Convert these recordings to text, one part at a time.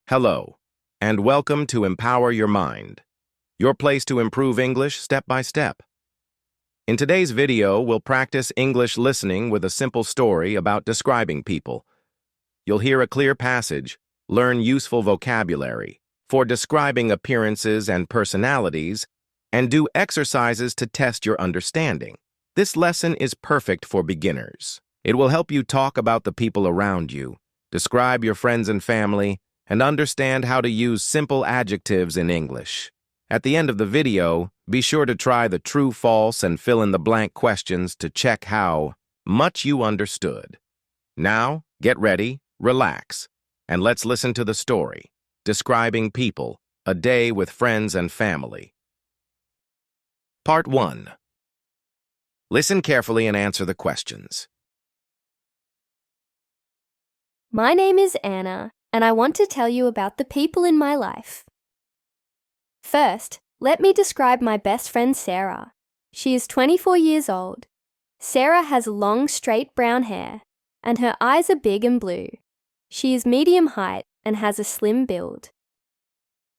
Hello, and welcome to Empower Your Mind, your place to improve English step by step. In today's video, we'll practice English listening with a simple story about describing people. You'll hear a clear passage, learn useful vocabulary for describing appearances and personalities, and do exercises to test your understanding. This lesson is perfect for beginners. It will help you talk about the people around you, describe your friends and family, and understand how to use simple adjectives in English. At the end of the video, be sure to try the true, false, and fill-in-the-blank questions to check how much you understood. Now, get ready, relax, and let's listen to the story, Describing People, A Day with Friends and Family. Part 1. Listen carefully and answer the questions. My name is Anna, and I want to tell you about the people in my life. First, let me describe my best friend Sarah. She is 24 years old. Sarah has long, straight brown hair, and her eyes are big and blue. She is medium height and has a slim build.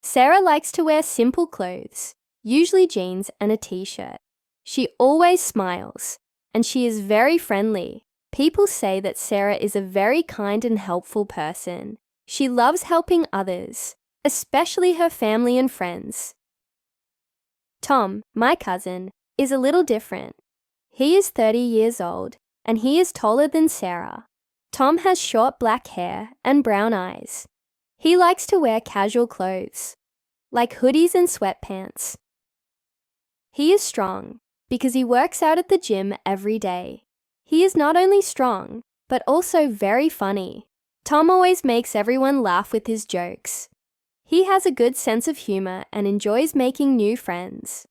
Sarah likes to wear simple clothes, usually jeans and a t-shirt. She always smiles, and she is very friendly. People say that Sarah is a very kind and helpful person. She loves helping others, especially her family and friends. Tom, my cousin, is a little different. He is 30 years old, and he is taller than Sarah. Tom has short black hair and brown eyes. He likes to wear casual clothes, like hoodies and sweatpants. He is strong because he works out at the gym every day. He is not only strong, but also very funny. Tom always makes everyone laugh with his jokes. He has a good sense of humor and enjoys making new friends.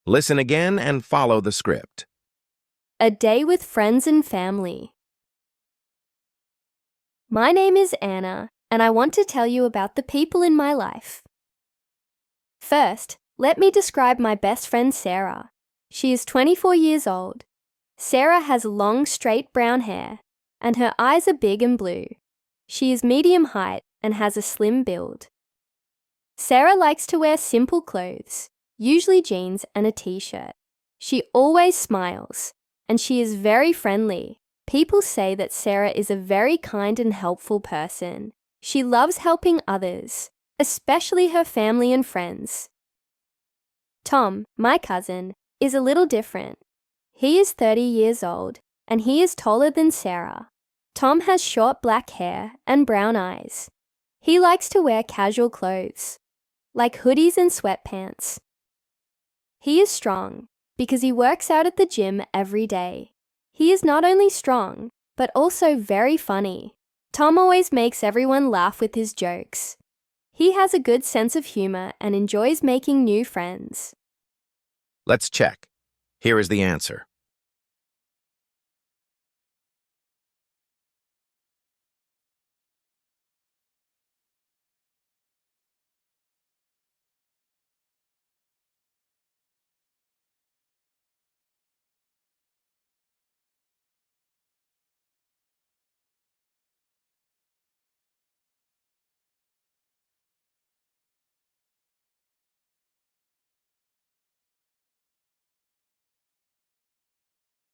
Listen again and follow the script. A day with friends and family. My name is Anna, and I want to tell you about the people in my life. First, let me describe my best friend Sarah. She is 24 years old. Sarah has long, straight brown hair, and her eyes are big and blue. She is medium height and has a slim build. Sarah likes to wear simple clothes, usually jeans and a t-shirt. She always smiles, and she is very friendly. People say that Sarah is a very kind and helpful person. She loves helping others, especially her family and friends. Tom, my cousin, is a little different. He is 30 years old, and he is taller than Sarah. Tom has short black hair and brown eyes. He likes to wear casual clothes, like hoodies and sweatpants. He is strong because he works out at the gym every day. He is not only strong, but also very funny. Tom always makes everyone laugh with his jokes. He has a good sense of humor and enjoys making new friends. Let's check. Here is the answer.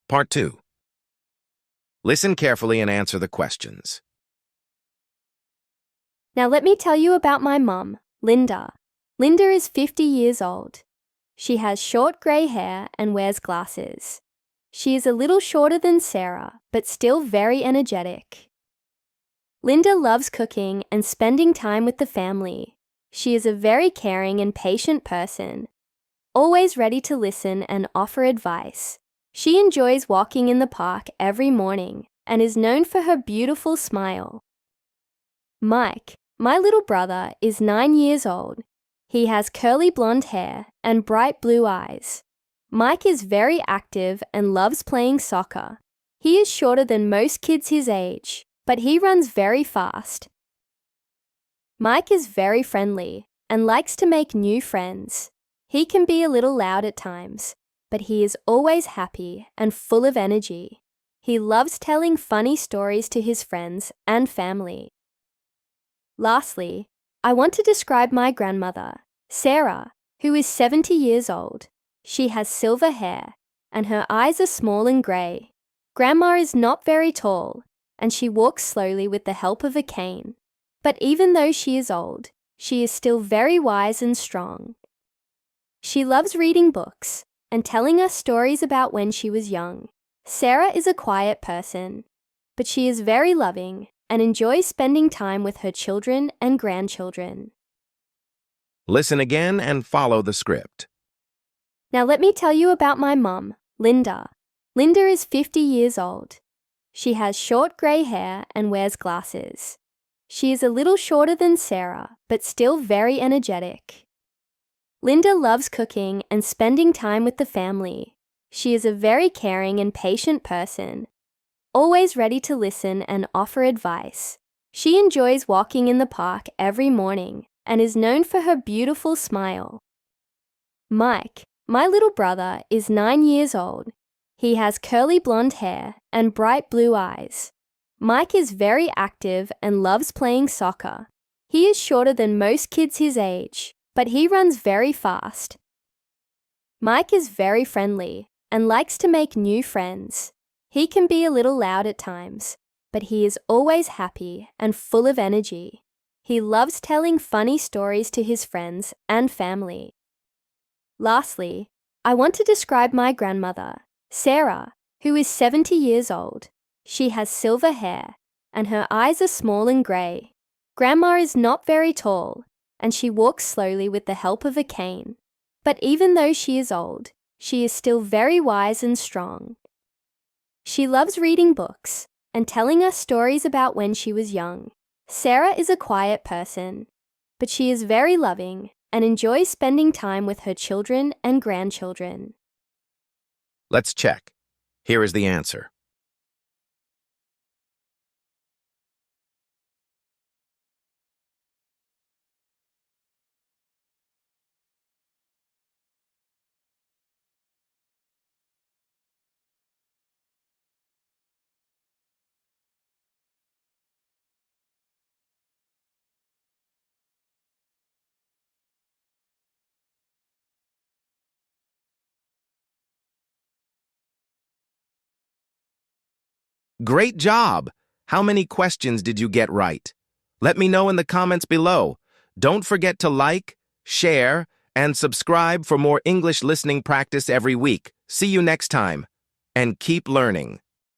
Part 2. Listen carefully and answer the questions. Now let me tell you about my mum, Linda. Linda is 50 years old. She has short grey hair and wears glasses. She is a little shorter than Sarah, but still very energetic. Linda loves cooking and spending time with the family. She is a very caring and patient person, always ready to listen and offer advice. She enjoys walking in the park every morning and is known for her beautiful smile. Mike, my little brother, is 9 years old. He has curly blonde hair and bright blue eyes. Mike is very active and loves playing soccer. He is shorter than most kids his age, but he runs very fast. Mike is very friendly and likes to make new friends. He can be a little loud at times, but he is always happy and full of energy. He loves telling funny stories to his friends and family. Lastly, I want to describe my grandmother, Sarah, who is 70 years old. She has silver hair, and her eyes are small and grey. Grandma is not very tall, and she walks slowly with the help of a cane. But even though she is old, she is still very wise and strong. She loves reading books and telling us stories about when she was young. Sarah is a quiet person, but she is very loving and enjoys spending time with her children and grandchildren. Listen again and follow the script. Now let me tell you about my mum, Linda. Linda is 50 years old. She has short grey hair and wears glasses. She is a little shorter than Sarah, but still very energetic. Linda loves cooking and spending time with the family. She is a very caring and patient person, always ready to listen and offer advice. She enjoys walking in the park every morning and is known for her beautiful smile. Mike, my little brother, is 9 years old. He has curly blonde hair and bright blue eyes. Mike is very active and loves playing soccer. He is shorter than most kids his age, but he runs very fast. Mike is very friendly and likes to make new friends. He can be a little loud at times, but he is always happy and full of energy. He loves telling funny stories to his friends and family. Lastly, I want to describe my grandmother, Sarah, who is 70 years old. She has silver hair, and her eyes are small and grey. Grandma is not very tall, and she walks slowly with the help of a cane. But even though she is old, she is still very wise and strong. She loves reading books and telling us stories about when she was young. Sarah is a quiet person, but she is very loving and enjoys spending time with her children and grandchildren. Let's check. Here is the answer. Great job! How many questions did you get right? Let me know in the comments below. Don't forget to like, share, and subscribe for more English listening practice every week. See you next time, and keep learning.